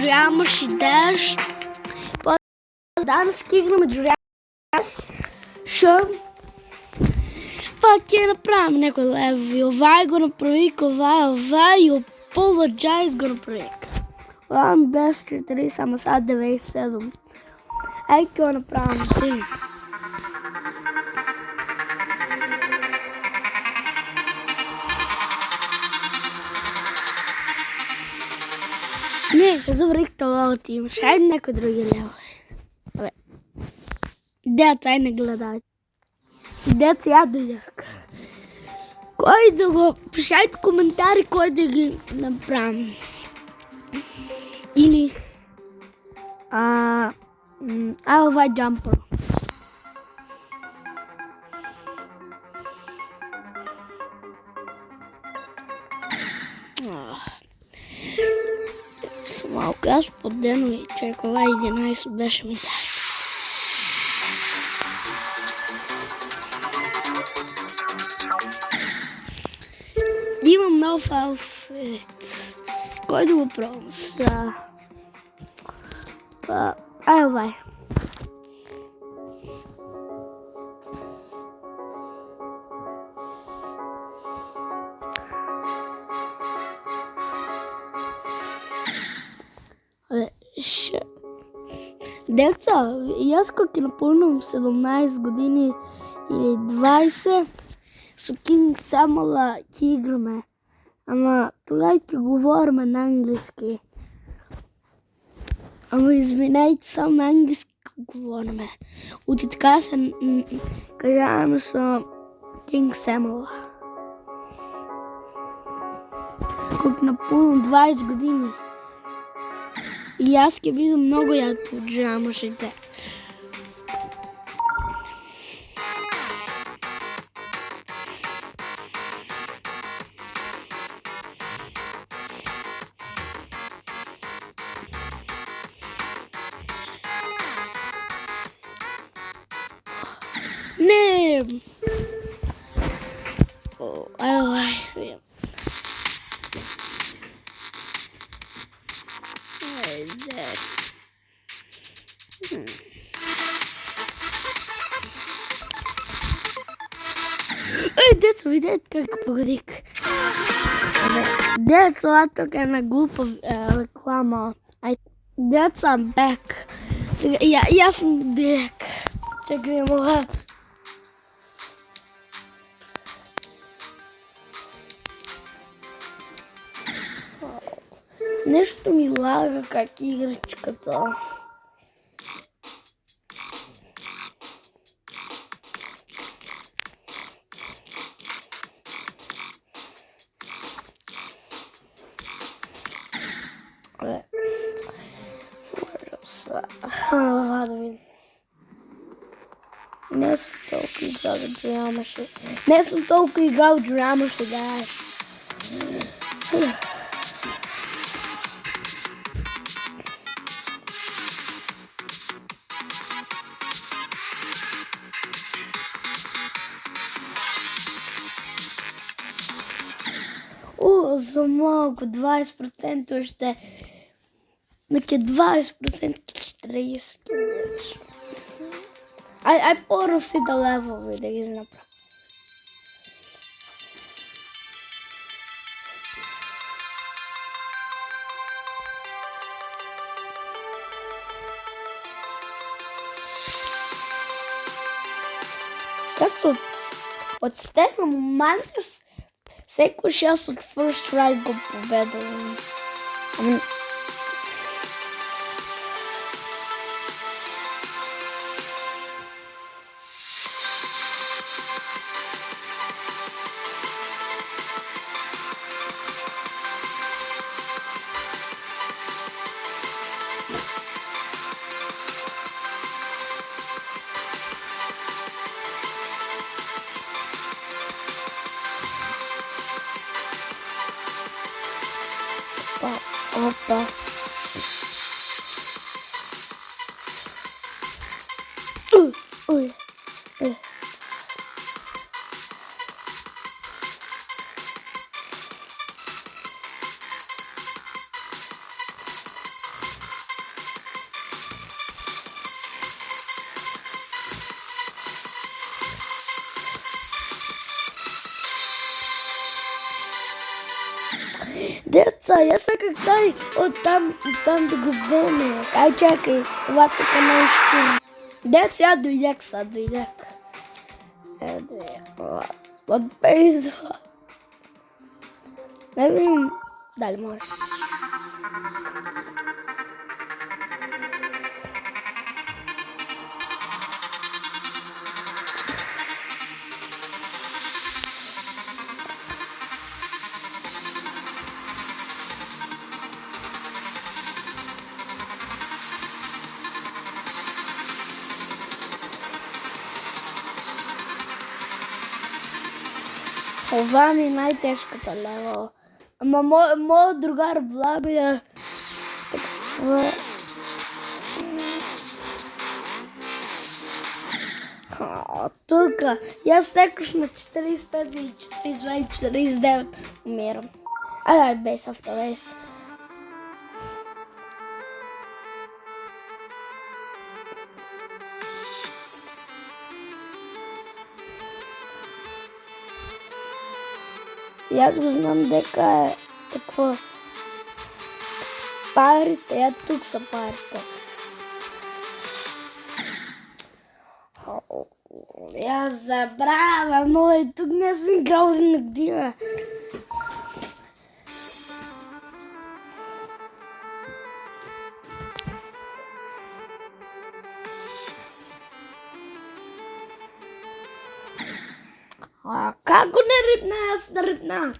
Geometry Dash. Danas играме Geometry Dash. Пак я направим някой левови. Овай го направих, овай и Apologize го направих. Това ми беше 4, само сега 97. Ай, какво направим? Не, забравих това ти имаш. Айде някой други левове. Деца, ай не гледай. Деца, я дойдах. Кой да го... Пишайте коментари, кой да ги направим. Или... Айлвай джампър. Малко аз поддено и чекова 11 беше ми дай. Имам нов алфавит. Кой да го пробвам? Айлвай. Деца, и аз как напълням 17 години или 20, с Кинг Самала ти играме. Ама тогава ти говорим на английски. Ама извинайте, само на английски говорим. От и така се кажаваме с Кинг Самала. Как напълням 20 години. И аз ке видя много яд от джамашите. Не! Ай. Деца, видите как погодих. Деца, това тук е на глупа реклама. Деца, I'm back. Сега, и аз съм дирек. Чакай, мога. Нещо ми лага как игричката. Не съм толкова играл в Geometry. Не съм толкова играл в Geometry Dash. За малко, 20% още. Значи 20% 40. Ай по-роси да левове да ги направя. Как се отстегна Манес? Всеко шанс от First Try го победам. Опа. Ой. я се как той оттам да го вземе. Ай, чакай, това тук нещо. Де сега дойдях, От бейза. Не видим дали може. Това ми е най-тежката лева. Ама моят другар Владо тук. И аз секаш на 45 или 42 и 49 умирам. Ай, без автовес. И аз го знам дека е какво. Парите, тук са парите. Я забравя, но и тук не съм играл за на година. Как го не рипна, аз да рипнах?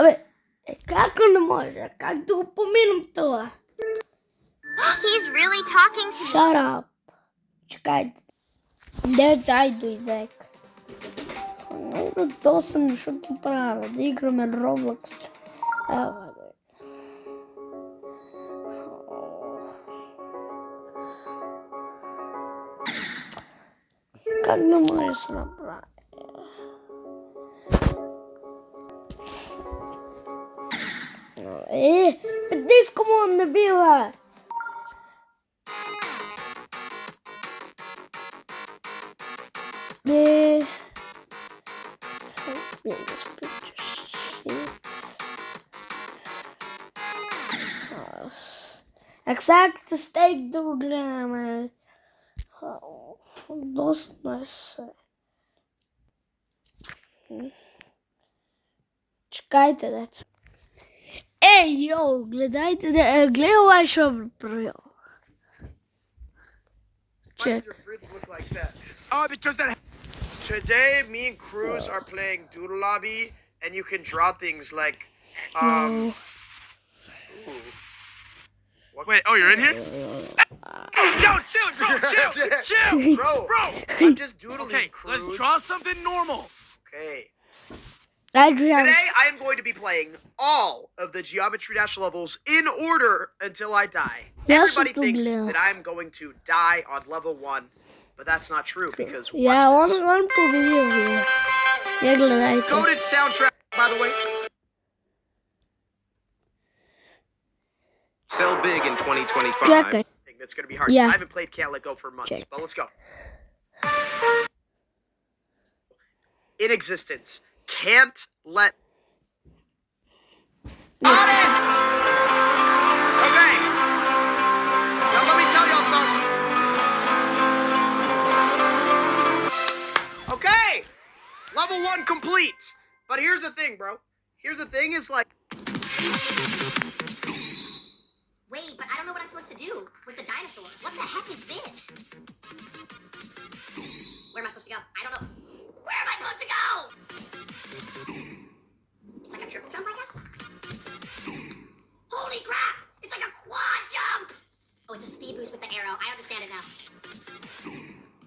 Абе, как не може? Как да го поминам това? He's really talking to Shut up. Чакайте. Дай дойдек. Много досъм, защото правя. Да играме Roblox. Ела, бе. Как не може да се направи? Диско му не бива! Exact steak да го гледаме. Доста се. Чекайте, деца. Ей, йо, гледайте, гледай шо правил. Check. Because that. Today, me and Cruz are playing Doodle Lobby, and you can draw things like, Ooh. Wait, oh, you're in here? Yo, chill, bro. I'm just doodling, Okay, Cruz. let's draw something normal. Okay. Adrian. Today, I am going to be playing all of the Geometry Dash levels in order until I die. Everybody thinks that I'm going to die on level 1, but that's not true because watch this. Он победил его. Я глядайте. Goated soundtrack, by the way. Sell big in 2025. Чекай. I think that's going to be hard. Yeah. I haven't played Can't Let Go for months, but let's go. In existence. Can't let. Got it! Okay. Now let me tell y'all something. Okay. Level 1 complete. But here's the thing, bro. Here's the thing is like. Wait, but I don't know what I'm supposed to do with the dinosaur. What the heck is this? Where am I supposed to go? I don't know. Where am I supposed to go? It's like a triple jump, I guess? Holy crap! It's like a quad jump! Oh, it's a speed boost with the arrow. I understand it now.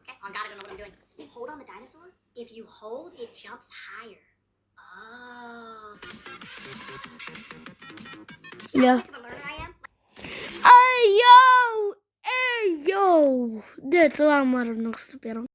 Okay, on God, I don't know what I'm doing. Hold on the dinosaur. If you hold, it jumps higher. Oh. See how Yeah. quick of a learner I am? Де це ламар наступив?